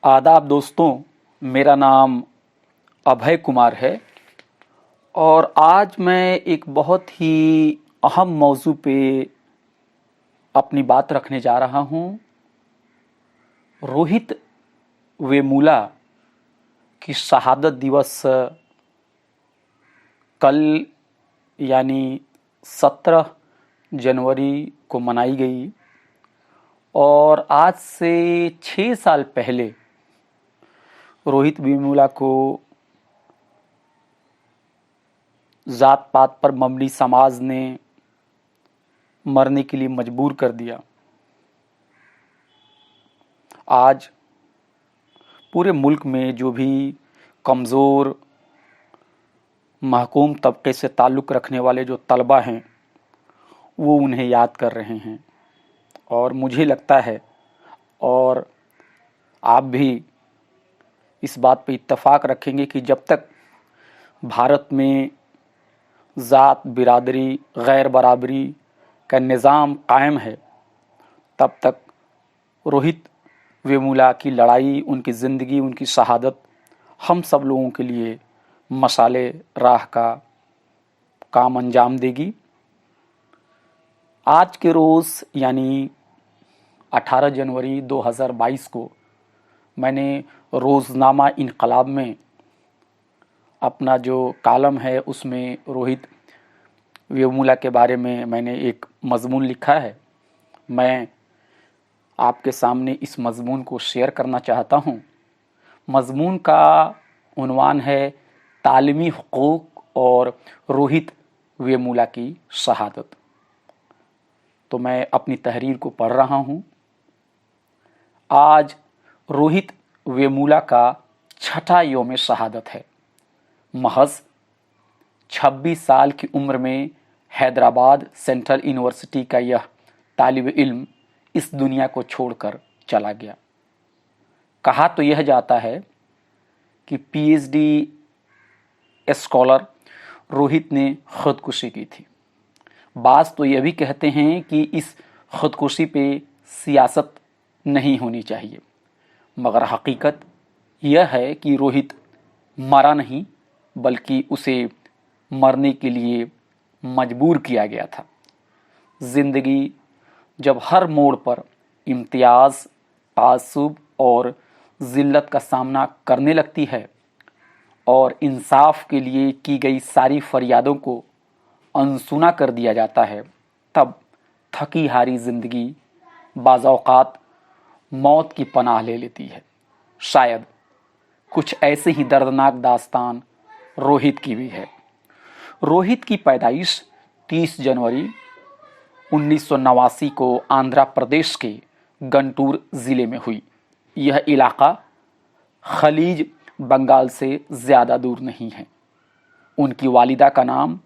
आदाब दोस्तों, मेरा नाम अभय कुमार है और आज मैं एक बहुत ही अहम मौजू पे अपनी बात रखने जा रहा हूँ। रोहित वेमुला की शहादत दिवस कल यानी 17 जनवरी को मनाई गई और आज से 6 साल पहले रोहित वेमुला को जात पात पर मबनी समाज ने मरने के लिए मजबूर कर दिया। आज पूरे मुल्क में जो भी कमज़ोर महकूम तबके से ताल्लुक़ रखने वाले जो तलबा हैं वो उन्हें याद कर रहे हैं और मुझे लगता है और आप भी इस बात पे इत्तेफाक रखेंगे कि जब तक भारत में ज़ात बिरादरी गैर बराबरी का निज़ाम कायम है तब तक रोहित वेमुला की लड़ाई, उनकी ज़िंदगी, उनकी शहादत हम सब लोगों के लिए मशाले राह का काम अंजाम देगी। आज के रोज़ यानी 18 जनवरी 2022 को मैंने रोज़नामा इनकलाब में अपना जो कालम है उसमें रोहित वेमुला के बारे में मैंने एक मज़मून लिखा है। मैं आपके सामने इस मज़मून को शेयर करना चाहता हूँ। मज़मून का उन्वान है तालीमी हुकूक और रोहित वेमुला की शहादत। तो मैं अपनी तहरीर को पढ़ रहा हूँ। आज रोहित वेमुला का 6ठा यौम शहादत है। महज 26 साल की उम्र में हैदराबाद सेंट्रल यूनिवर्सिटी का यह तालिब इल्म इस दुनिया को छोड़कर चला गया। कहा तो यह जाता है कि पीएचडी स्कॉलर रोहित ने खुदकुशी की थी। बाज़ तो यह भी कहते हैं कि इस खुदकुशी पे सियासत नहीं होनी चाहिए, मगर हकीकत यह है कि रोहित मरा नहीं बल्कि उसे मरने के लिए मजबूर किया गया था। ज़िंदगी जब हर मोड़ पर इम्तियाज़, तासुब और ज़िल्लत का सामना करने लगती है और इंसाफ के लिए की गई सारी फरियादों को अनसुना कर दिया जाता है, तब थकी हारी ज़िंदगी बाज़ औक़ात मौत की पनाह ले लेती है। शायद कुछ ऐसे ही दर्दनाक दास्तान रोहित की भी है। रोहित की पैदाइश 30 जनवरी 1989 को आंध्र प्रदेश के गंटूर ज़िले में हुई। यह इलाका खलीज बंगाल से ज़्यादा दूर नहीं है। उनकी वालिदा का नाम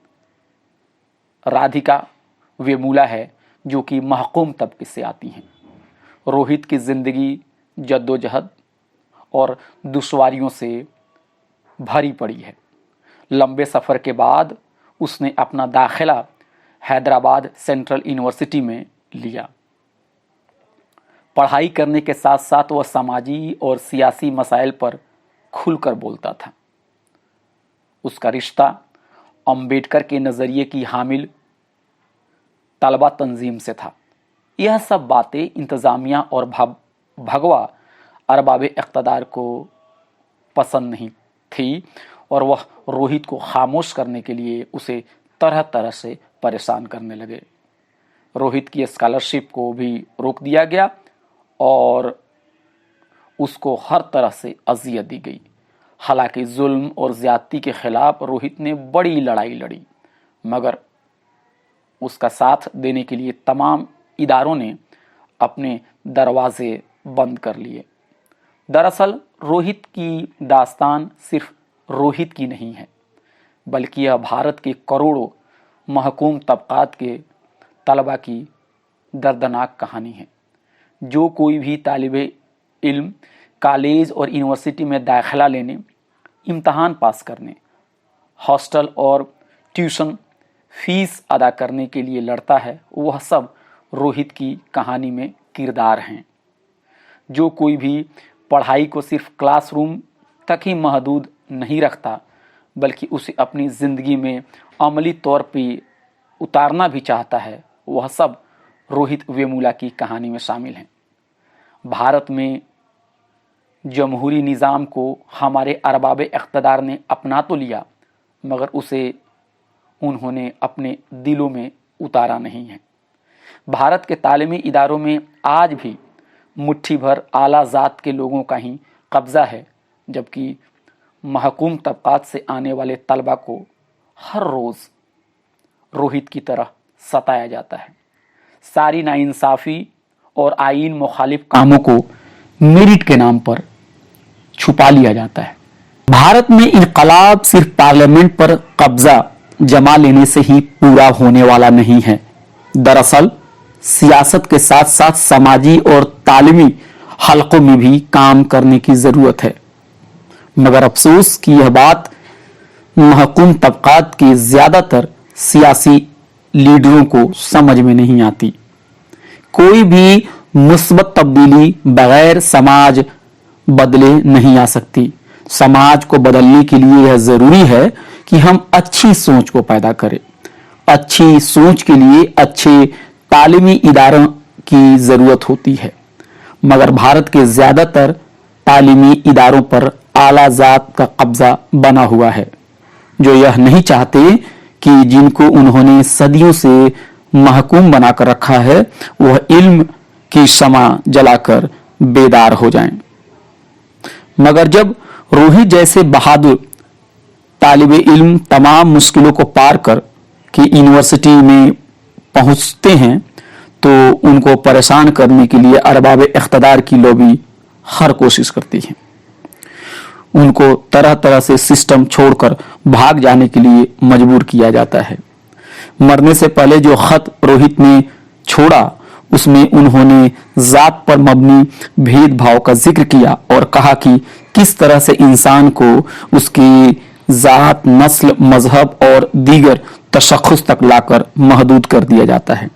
राधिका वेमुला है जो कि महकूम तबके से आती हैं। रोहित की ज़िंदगी जद्दोजहद और दुश्वारियों से भरी पड़ी है। लंबे सफ़र के बाद उसने अपना दाखिला हैदराबाद सेंट्रल यूनिवर्सिटी में लिया। पढ़ाई करने के साथ साथ वह समाजी और सियासी मसाइल पर खुलकर बोलता था। उसका रिश्ता अम्बेडकर के नज़रिए की हामिल तलबा तंजीम से था। यह सब बातें इंतज़ामिया और भगवा अरबाब इक़्तिदार को पसंद नहीं थी और वह रोहित को खामोश करने के लिए उसे तरह तरह से परेशान करने लगे। रोहित की स्कॉलरशिप को भी रोक दिया गया और उसको हर तरह से अजियत दी गई। हालांकि जुल्म और ज़्यादती के ख़िलाफ़ रोहित ने बड़ी लड़ाई लड़ी, मगर उसका साथ देने के लिए तमाम इदारों ने अपने दरवाज़े बंद कर लिए। दरअसल रोहित की दास्तान सिर्फ रोहित की नहीं है, बल्कि यह भारत के करोड़ों महकूम तबक़ात के तलबा की दर्दनाक कहानी है। जो कोई भी तालिब इल्म कॉलेज और यूनिवर्सिटी में दाखिला लेने, इम्तहान पास करने, हॉस्टल और ट्यूशन फ़ीस अदा करने के लिए लड़ता है, वह सब रोहित की कहानी में किरदार हैं। जो कोई भी पढ़ाई को सिर्फ क्लासरूम तक ही महदूद नहीं रखता, बल्कि उसे अपनी ज़िंदगी में अमली तौर पर उतारना भी चाहता है, वह सब रोहित वेमुला की कहानी में शामिल हैं। भारत में जमहूरी निज़ाम को हमारे अरबाब इक़्तिदार ने अपना तो लिया, मगर उसे उन्होंने अपने दिलों में उतारा नहीं है। भारत के तालीमी इदारों में आज भी मुट्ठी भर आला ज़ात के लोगों का ही कब्ज़ा है, जबकि महकूम तबक़ात से आने वाले तलबा को हर रोज़ रोहित की तरह सताया जाता है। सारी नाइंसाफ़ी और आईन मुखालिफ कामों को मेरिट के नाम पर छुपा लिया जाता है। भारत में इनकलाब सिर्फ पार्लियामेंट पर कब्जा जमा लेने से ही पूरा होने वाला नहीं है। दरअसल सियासत के साथ साथ समाजी और तालीमी हलकों में भी काम करने की जरूरत है, मगर अफसोस कि यह बात महकूम तबक़ात के ज्यादातर सियासी लीडरों को समझ में नहीं आती। कोई भी मुस्बत तब्दीली बगैर समाज बदले नहीं आ सकती। समाज को बदलने के लिए यह जरूरी है कि हम अच्छी सोच को पैदा करें। अच्छी सोच के लिए अच्छे तालीमी इदारों की जरूरत होती है, मगर भारत के ज्यादातर तालीमी इदारों पर आला ज़ात का कब्जा बना हुआ है, जो यह नहीं चाहते कि जिनको उन्होंने सदियों से महकूम बनाकर रखा है वह इल्म की शमा जलाकर बेदार हो जाएं। मगर जब रोहित जैसे बहादुर तालिबे इल्म तमाम मुश्किलों को पार कर के यूनिवर्सिटी में पहुंचते हैं तो उनको परेशान करने के लिए अरबाब इख्तिदार की लॉबी हर कोशिश करती है। उनको तरह तरह से सिस्टम छोड़कर भाग जाने के लिए मजबूर किया जाता है। मरने से पहले जो खत रोहित ने छोड़ा उसमें उन्होंने जात पर मबनी भेदभाव का जिक्र किया और कहा कि किस तरह से इंसान को उसकी जात, नस्ल, मजहब और दीगर तशख़्ख़ुस तक लाकर महदूद कर दिया जाता है।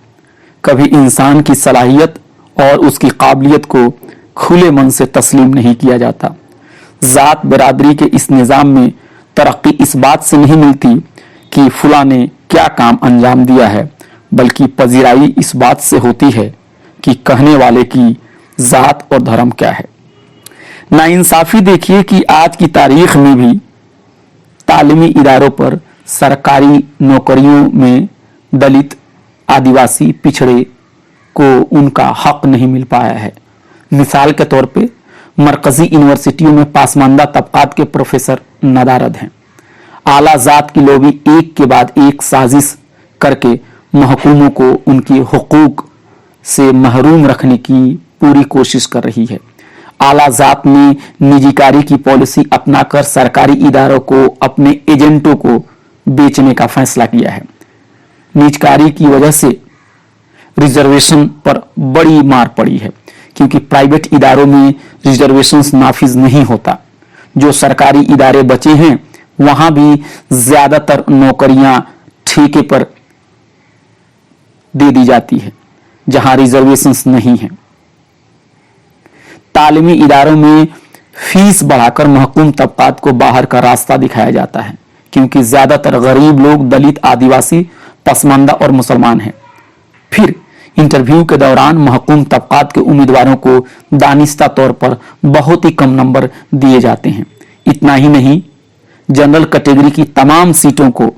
कभी इंसान की सलाहियत और उसकी काबिलियत को खुले मन से तस्लीम नहीं किया जाता। जात बिरादरी के इस निज़ाम में तरक्की इस बात से नहीं मिलती कि फलां ने क्या काम अंजाम दिया है, बल्कि पजीराई इस बात से होती है कि कहने वाले की जात और धर्म क्या है। नाइंसाफी देखिए कि आज की तारीख में भी तालीमी इदारों पर सरकारी नौकरियों में दलित, आदिवासी, पिछड़े को उनका हक नहीं मिल पाया है। मिसाल के तौर पे मरकजी यूनिवर्सिटियों में पासमानदा तबकात के प्रोफेसर नदारद हैं। आला ज़ात की लॉबी एक के बाद एक साजिश करके महकूमों को उनके हुकूक से महरूम रखने की पूरी कोशिश कर रही है। आला ज़ात ने निजीकारी की पॉलिसी अपनाकर सरकारी इदारों को अपने एजेंटों को बेचने का फैसला किया है। निजकारी की वजह से रिजर्वेशन पर बड़ी मार पड़ी है, क्योंकि प्राइवेट इदारों में रिजर्वेशंस नाफिज नहीं होता। जो सरकारी इदारे बचे हैं वहां भी ज्यादातर नौकरियां ठेके पर दे दी जाती है, जहां रिजर्वेशंस नहीं है। तालीमी इदारों में फीस बढ़ाकर महकूम तबकात को बाहर का रास्ता दिखाया जाता है, क्योंकि ज्यादातर गरीब लोग दलित, आदिवासी, पसमानदा और मुसलमान हैं। फिर इंटरव्यू के दौरान महकूम तबकात के उम्मीदवारों को दानिस्ता तौर पर बहुत ही कम नंबर दिए जाते हैं। इतना ही नहीं, जनरल कैटेगरी की तमाम सीटों को,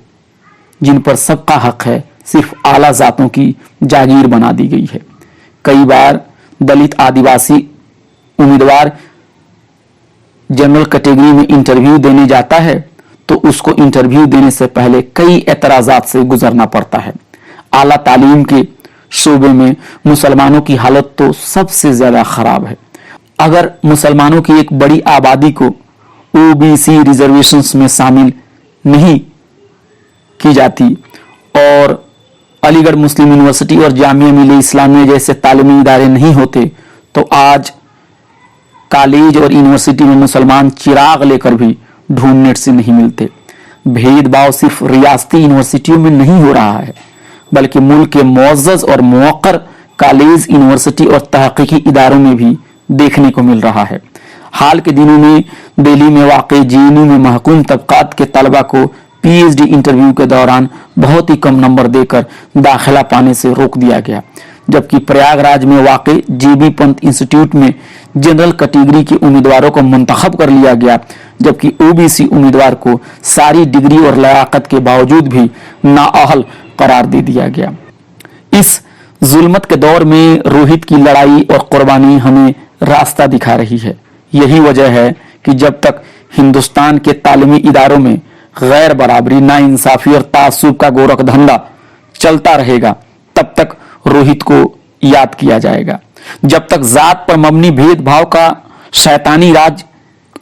जिन पर सबका हक है, सिर्फ आला जातों की जागीर बना दी गई है। कई बार दलित, आदिवासी उम्मीदवार जनरल कैटेगरी में इंटरव्यू देने जाता है तो उसको इंटरव्यू देने से पहले कई एतराजात से गुजरना पड़ता है। आला तालीम के शोबे में मुसलमानों की हालत तो सबसे ज्यादा खराब है। अगर मुसलमानों की एक बड़ी आबादी को ओबीसी रिजर्वेशंस में शामिल नहीं की जाती और अलीगढ़ मुस्लिम यूनिवर्सिटी और जामिया मिल्लिया इस्लामिया जैसे तालीमी इदारे नहीं होते तो आज कॉलेज और यूनिवर्सिटी में मुसलमान चिराग लेकर भी ढूंढने से नहीं मिलते। भेदभाव सिर्फ रियासती यूनिवर्सिटियों में नहीं हो रहा है, बल्कि मुल्क के मुअज़्ज़ज़ और मुवक्कर कॉलेज, यूनिवर्सिटी और तहकीकी इदारों में भी देखने को मिल रहा है। हाल के दिनों में दिल्ली में वाक़ई जेएनयू में महकूम तबकात के तलबा को पीएचडी इंटरव्यू के दौरान बहुत ही कम नंबर देकर दाखिला पाने से रोक दिया गया, जबकि प्रयागराज में वाक़ई जेबी पंत इंस्टीट्यूट में जनरल कैटेगरी के उम्मीदवारों को मुंतखब कर लिया गया, जबकि ओबीसी उम्मीदवार को सारी डिग्री और लियाकत के बावजूद भी नाअहल करार दे दिया गया। इस जुल्मत के दौर में रोहित की लड़ाई और कुर्बानी हमें रास्ता दिखा रही है। यही वजह है कि जब तक हिंदुस्तान के तालीमी इदारों में गैर बराबरी, नाइंसाफी और तासुब का गोरख धंधा चलता रहेगा, तब तक रोहित को याद किया जाएगा। जब तक जात पर मबनी भेदभाव का शैतानी राज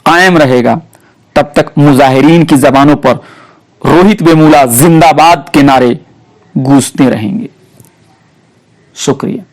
कायम रहेगा, तब तक मुजाहिरीन की जबानों पर रोहित वेमुला जिंदाबाद के नारे गूंजते रहेंगे। शुक्रिया।